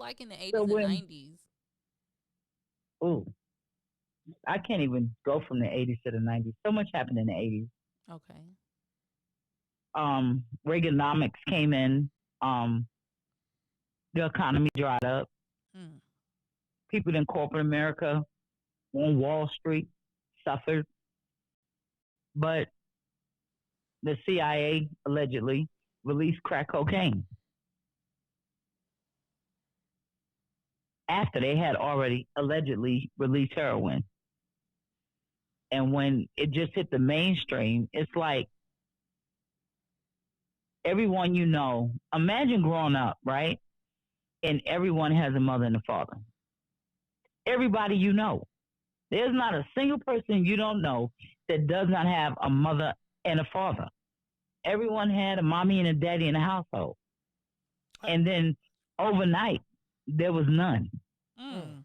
like in the 80s So and when 90s? ooh, I can't even go from the 80s to the 90s. So much happened in the 80s. Okay. Reaganomics came in. Um, the economy dried up. Mm. People in corporate America on Wall Street suffered, but the CIA allegedly released crack cocaine after they had already allegedly released heroin. And when it just hit the mainstream, it's like everyone you know, imagine growing up, right? And everyone has a mother and a father. Everybody you know. There's not a single person you don't know that does not have a mother and a father. Everyone had a mommy and a daddy in the household. And then overnight, there was none. Mm.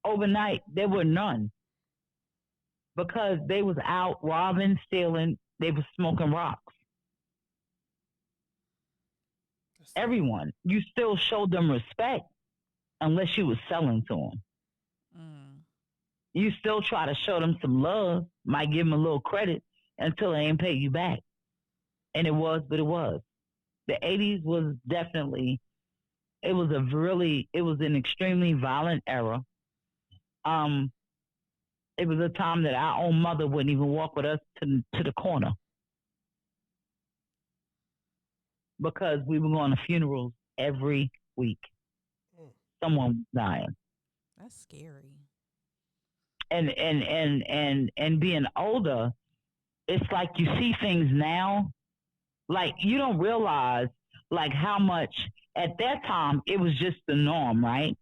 Overnight, there were none because they was out robbing, stealing, they was smoking rocks. Everyone, you still showed them respect unless you was selling to them. Mm. You still try to show them some love, might give them a little credit until they ain't pay you back. And it was, but it was. The 80s was definitely, it was an extremely violent era. Um, it was a time that our own mother wouldn't even walk with us to the corner because we were going to funerals every week. Someone was dying. That's scary. And being older, it's like you see things now, like you don't realize like how much at that time it was just the norm, right?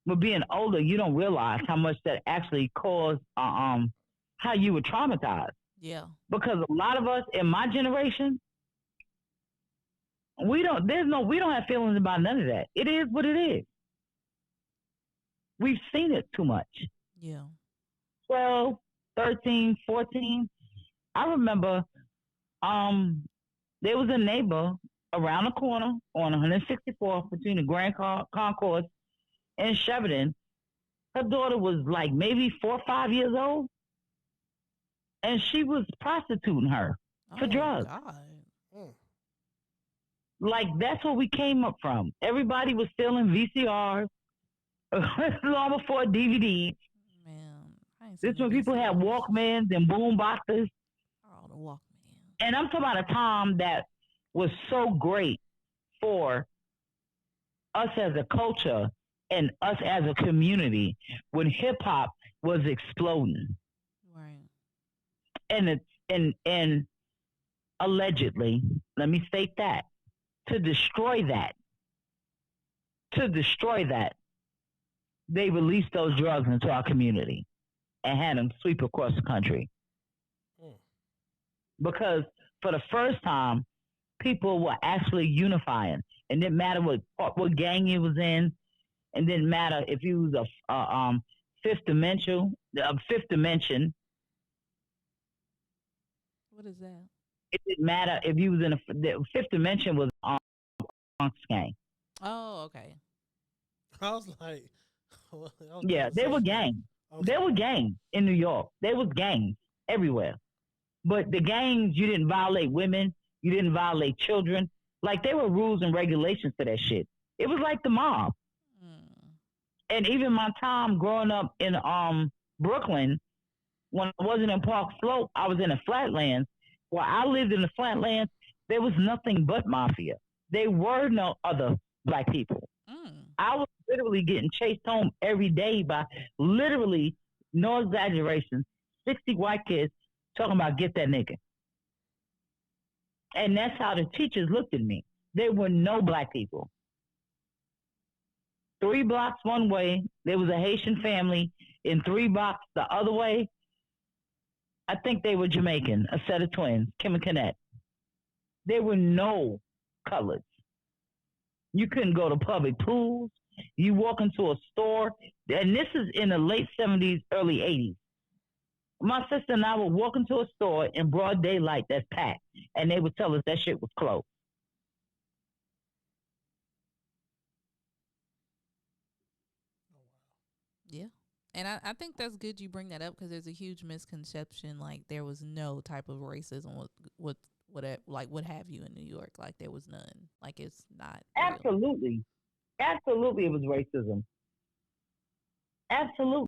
But being older, you don't realize how much that actually caused how you were traumatized. Yeah. Because a lot of us in my generation, we don't have feelings about none of that. It is what it is. We've seen it too much. Yeah. 12, 13, 14. I remember there was a neighbor around the corner on 164th between the Grand Concourse and Sheridan. Her daughter was like maybe 4 or 5 years old, and she was prostituting her for drugs. God. Like that's where we came up from. Everybody was stealing VCRs long before DVDs. Man, I ain't This seen when the people had VCRs. Walkmans and boom boxes. Oh, the Walkman. And I'm talking about a time that was so great for us as a culture and us as a community when hip hop was exploding. Right. And it's and allegedly, let me state that, to destroy that, they released those drugs into our community and had them sweep across the country. Because for the first time, people were actually unifying. It didn't matter what gang you was in. It didn't matter if you was a fifth dimension. What is that? It didn't matter if you was in the fifth dimension was Bronx gang. Oh, okay. I was like, yeah, they were gangs. Okay. There were gangs in New York. There was gangs everywhere. But the gangs, you didn't violate women. You didn't violate children. Like, there were rules and regulations to that shit. It was like the mob. And even my time growing up in Brooklyn, when I wasn't in Park Slope, I was in the Flatlands. While I lived in the Flatlands, there was nothing but mafia. There were no other black people. I was literally getting chased home every day by literally, no exaggeration, 60 white kids talking about get that nigga. And that's how the teachers looked at me. There were no black people. 3 blocks one way, there was a Haitian family. In 3 blocks the other way, I think they were Jamaican, a set of twins, Kim and Kenneth. There were no colors. You couldn't go to public pools. You walk into a store, and this is in the late 70s, early 80s. My sister and I would walk into a store in broad daylight that's packed, and they would tell us that shit was closed. Yeah. And I think that's good you bring that up because there's a huge misconception like there was no type of racism like what have you in New York. Like there was none. Like it's not real. Absolutely. Absolutely, it was racism. Absolutely.